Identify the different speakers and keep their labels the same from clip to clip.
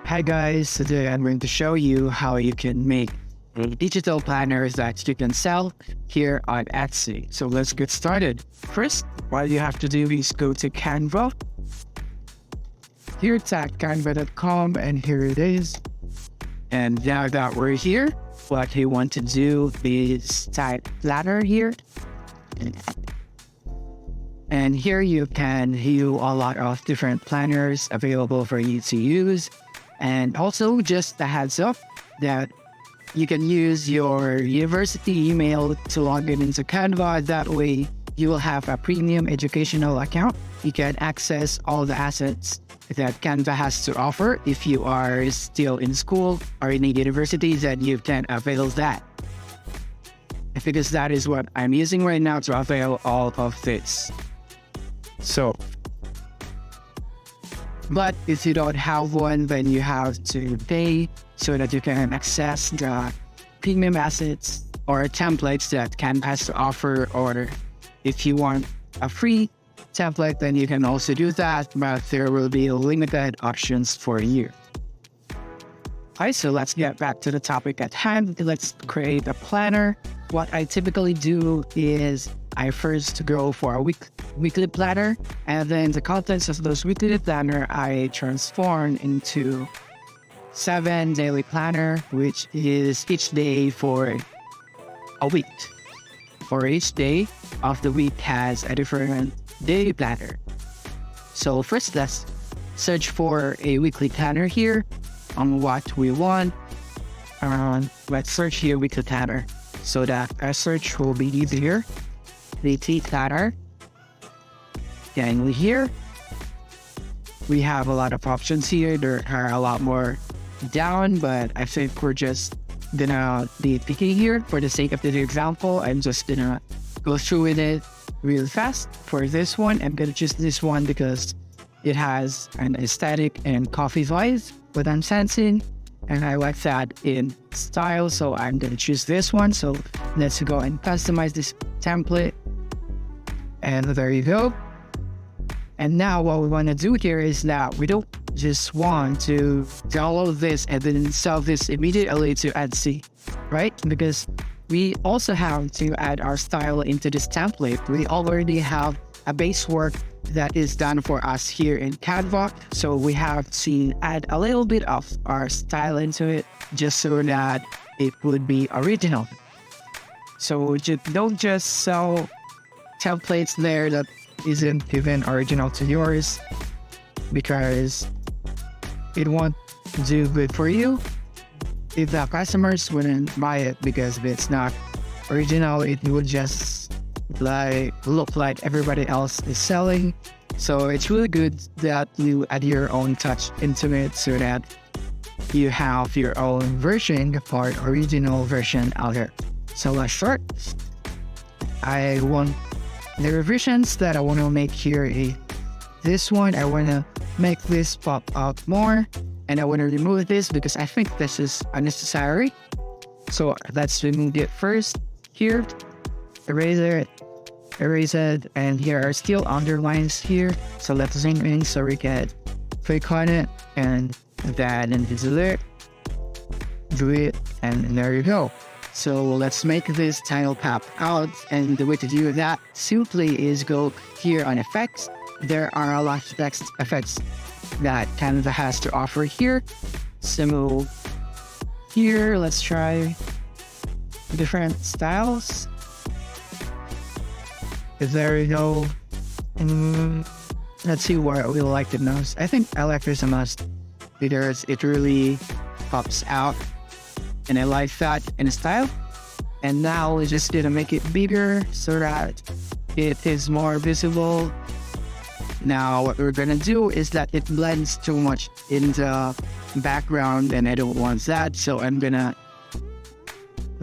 Speaker 1: Hi guys, today I'm going to show you how you can make a digital planner that you can sell here on Etsy. So let's get started. First, what you have to do is go to Canva. Here it's at canva.com and here it is. And now that we're here, what you want to do is type planner here. And here you can view a lot of different planners available for you to use. And also just a heads up that you can use your university email to log in into Canva. That way you will have a premium educational account. You can access all the assets that Canva has to offer. If you are still in school or in a university, then you can avail that. Because that is what I'm using right now to avail all of this. But if you don't have one, then you have to pay so that you can access the premium assets or templates that Canva has to offer. Or if you want a free template, then you can also do that, but there will be limited options for you. Alright, so let's get back to the topic at hand. Let's create a planner. What I typically do is I first go for a weekly planner, and then the contents of those weekly planner I transform into 7 daily planner, which is each day for a week. For each day of the week has a different daily planner. So first, let's search for a weekly planner here on what we want. Let's search here weekly planner so that our search will be easier. Weekly planner. And here we have a lot of options here. There are a lot more down, but I think we're just gonna be picking here for the sake of the example. I'm just gonna go through with it real fast. For this one, I'm gonna choose this one because it has an aesthetic and coffee vibes what I'm sensing, and I like that in style, so I'm gonna choose this one. So let's go and customize this template, and there you go. And now what we want to do here is that we don't just want to download this and then sell this immediately to Etsy, right? Because we also have to add our style into this template. We already have a base work that is done for us here in Canva. So we have to add a little bit of our style into it just so that it would be original. So don't just sell templates there that isn't even original to yours, because it won't do good for you if the customers wouldn't buy it, because if it's not original, it would just look like everybody else is selling. So it's really good that you add your own touch into it so that you have your own version or original version out here. So let's start. The revisions that I want to make here is this one. I want to make this pop out more, and I want to remove this because I think this is unnecessary. So let's remove it first. Here, erase it, and here are still underlines here. So let's zoom in so we can click on it, and then delete it, and there you go. So let's make this title pop out, and the way to do that simply is go here on effects. There are a lot of text effects that Canva has to offer here. So here, let's try different styles. There you go. Let's see what we like the most. I think I like this the most because it really pops out, and I like that in style. And now we're just gonna make it bigger so that it is more visible. Now what we're gonna do is that it blends too much in the background, and I don't want that. So I'm gonna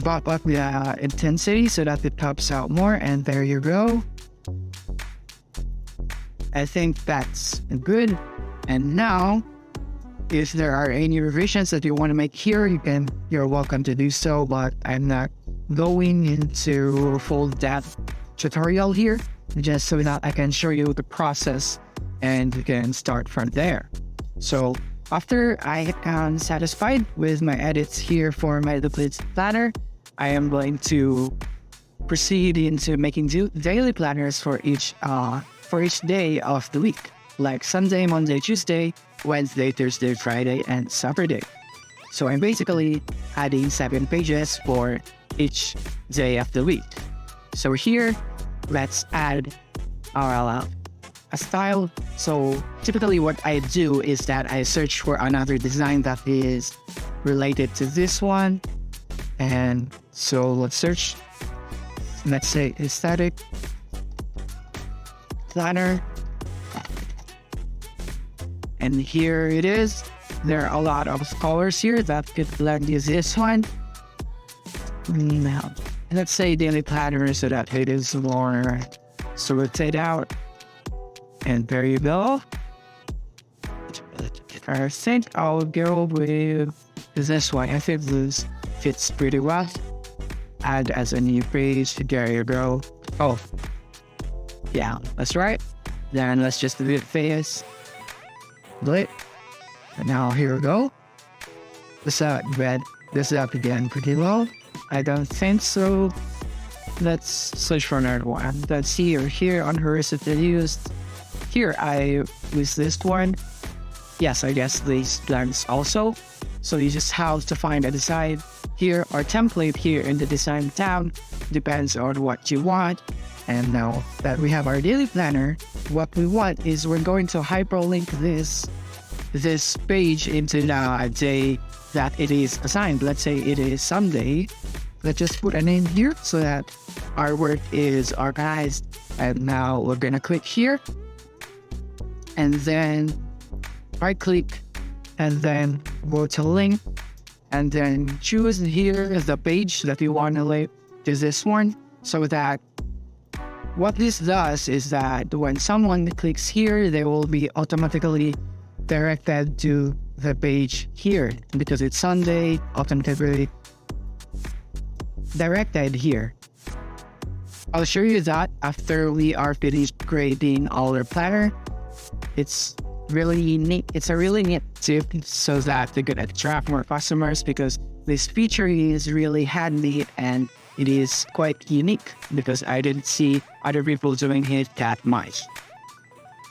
Speaker 1: bump up the intensity so that it pops out more, and there you go. I think that's good. And now, if there are any revisions that you want to make here, you're welcome to do so, but I'm not going into full depth tutorial here, just so that I can show you the process and you can start from there. So After I am satisfied with my edits here for my Duplids planner, I am going to proceed into making daily planners for each day of the week, like Sunday, Monday, Tuesday, Wednesday, Thursday, Friday, and Saturday. So I'm basically adding 7 pages for each day of the week. So here, let's add a style. So typically what I do is that I search for another design that is related to this one. And so let's search, let's say aesthetic planner. And here it is. There are a lot of colors here that could blend with this one. Now, let's say daily planner so that it is more sorted out. And there you go. I think I'll go with this one. I think this fits pretty well. Add as a new page. There you go. Oh, yeah, that's right. Then let's just do it face. Split. And now here we go. This red. This up again pretty well. I don't think so. Let's search for another one. Let's see here on horizontal used. Here I use this one. Yes, I guess these blanks also. So you just have to find a design here or template here in the design tab. Depends on what you want. And now that we have our daily planner, what we want is we're going to hyperlink this page into the day that it is assigned. Let's say it is Sunday. Let's just put a name here so that our work is organized. And now we're gonna click here. And then right click and then go to link and then choose here the page that you want to link to this one, so that what this does is that when someone clicks here, they will be automatically directed to the page here because it's Sunday, automatically directed here. I'll show you that after we are finished creating our planner. It's really neat. It's a really neat tip so that they could attract more customers because this feature is really handy and it is quite unique because I didn't see other people doing it that much.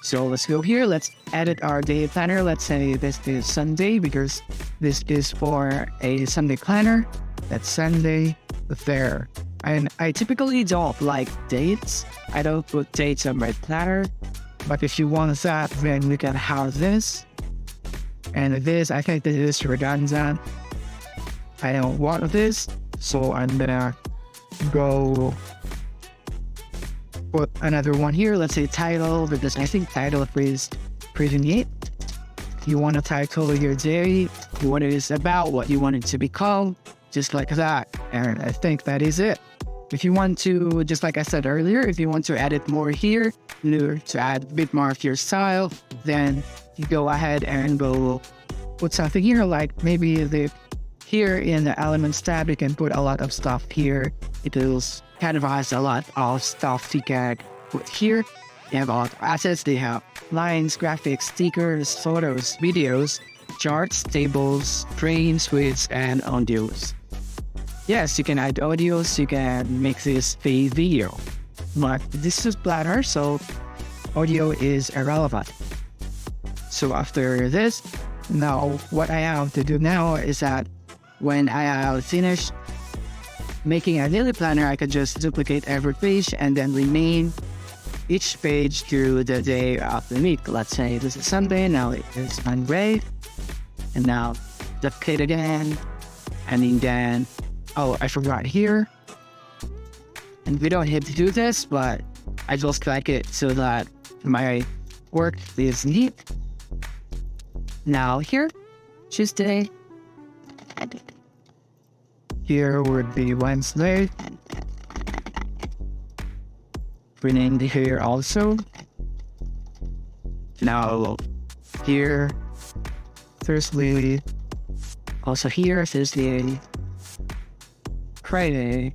Speaker 1: So let's go here. Let's edit our day planner. Let's say this is Sunday because this is for a Sunday planner. That's Sunday there. And I typically don't like dates. I don't put dates on my planner. But if you want that, then we can have this. And this, I think this is redundant. I don't want this. So I'm gonna go put another one here. Let's say title, because I think title is pretty neat. You want to title your day, what it is about, what you want it to be called, just like that. And I think that is it. If you want to, just like I said earlier, if you want to edit more here, to add a bit more of your style, then you go ahead and go put something here, like maybe here in the Elements tab, you can put a lot of stuff here. It will canvas a lot of stuff you can put here. They have a lot of assets. They have lines, graphics, stickers, photos, videos, charts, tables, frames, widgets, and audios. Yes, you can add audios, you can make this a video, but this is planner, so audio is irrelevant. So after this, now what I have to do now is that when I have finished making a daily planner, I could just duplicate every page and then rename each page to the day of the week. Let's say this is Sunday, now it is Monday, and now duplicate again, and then oh, I forgot here. And we don't have to do this, but I just like it so that my work is neat. Now here, Tuesday. Here would be Wednesday. Rename the here also. Now here, Thursday. Also here, Thursday. Friday.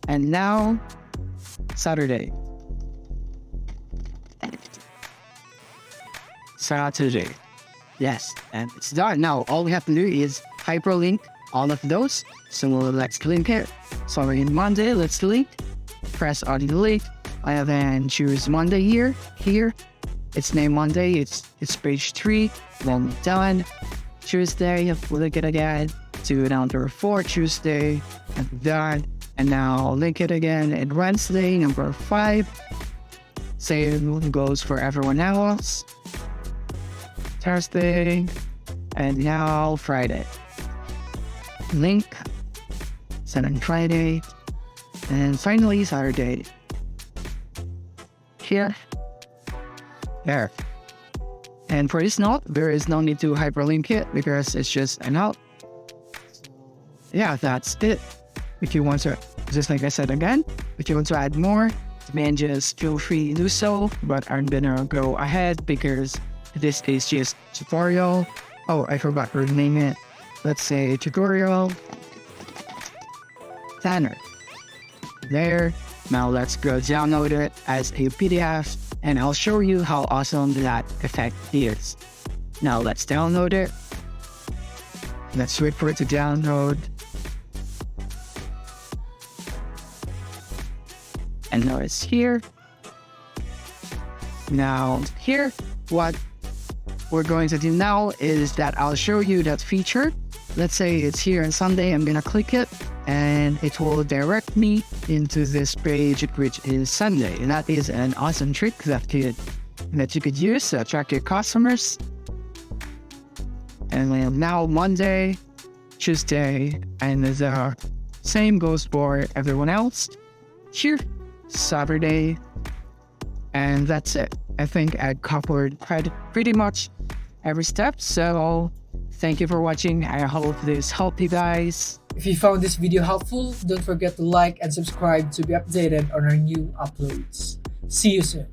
Speaker 1: And now, Saturday. Saturday. Yes, and it's done. Now all we have to do is hyperlink all of those. So let's link it. So in Monday, let's link. Press on the link. I then choose Monday here. It's named Monday. It's page 3. Then done. Tuesday, link it again. To number 4, Tuesday, and done. And now link it again. And Wednesday, number 5. Same goes for everyone else. Thursday, and now Friday. Link, send on Friday, and finally Saturday. Here, there. And for this note, there is no need to hyperlink it because it's just a note. Yeah, that's it. If you want to, just like I said again, if you want to add more, then just feel free to do so. But I'm gonna go ahead because this is just tutorial. Oh, I forgot to rename it. Let's say tutorial Tanner. There. Now let's go download it as a PDF and I'll show you how awesome that effect is. Now let's download it. Let's wait for it to download. And now it's here. Now here, what we're going to do now is that I'll show you that feature. Let's say it's here on Sunday. I'm gonna click it and it will direct me into this page, which is Sunday. And that is an awesome trick that you could use to attract your customers. And then now Monday, Tuesday, and the same goes for everyone else. Here, Saturday, and that's it. I think I covered pretty much every step. So thank you for watching. I hope this helped you guys.
Speaker 2: If you found this video helpful, don't forget to like and subscribe to be updated on our new uploads. See you soon.